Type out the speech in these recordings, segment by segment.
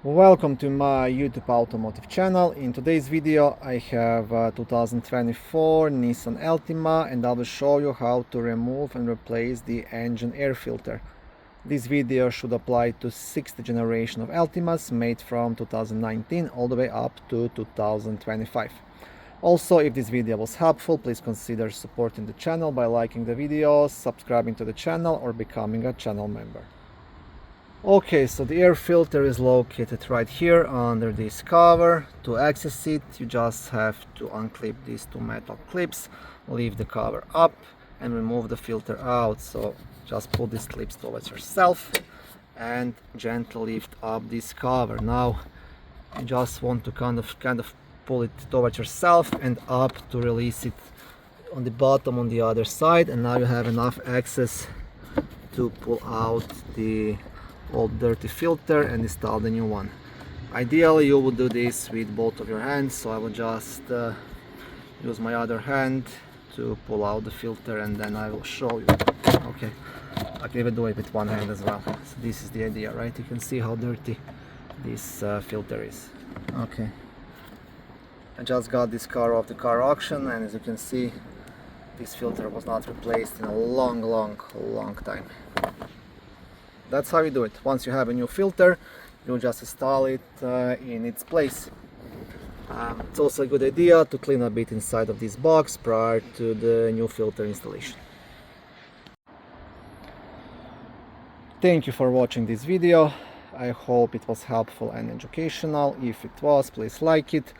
Welcome to my YouTube automotive channel. In today's video I have a 2024 Nissan Altima and I will show you how to remove and replace the engine air filter. This video should apply to 6th generation of Altimas made from 2019 all the way up to 2025. Also, if this video was helpful, please consider supporting the channel by liking the video, subscribing to the channel or becoming a channel member. Okay, so the air filter is located right here under this cover. To access it, you just have to unclip these two metal clips, leave the cover up and remove the filter out. So just pull these clips towards yourself and gently lift up this cover. Now you just want to kind of pull it towards yourself and up to release it on the bottom on the other side, and now you have enough access to pull out the old dirty filter and install the new one. Ideally you would do this with both of your hands, so I will just use my other hand to pull out the filter and then I will show you. Okay, I can even do it with one hand as well. So this is the idea, right? You can see how dirty this filter is. Okay, I just got this car off the car auction, and as you can see, this filter was not replaced in a long time. That's how you do it. Once you have a new filter, you just install it in its place. It's also a good idea to clean a bit inside of this box prior to the new filter installation. Thank you for watching this video. I hope it was helpful and educational. If it was, please like it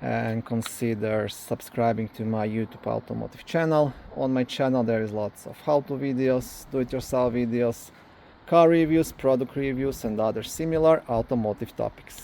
and consider subscribing to my YouTube automotive channel. On my channel there is lots of how-to videos, do-it-yourself videos, car reviews, product reviews and other similar automotive topics.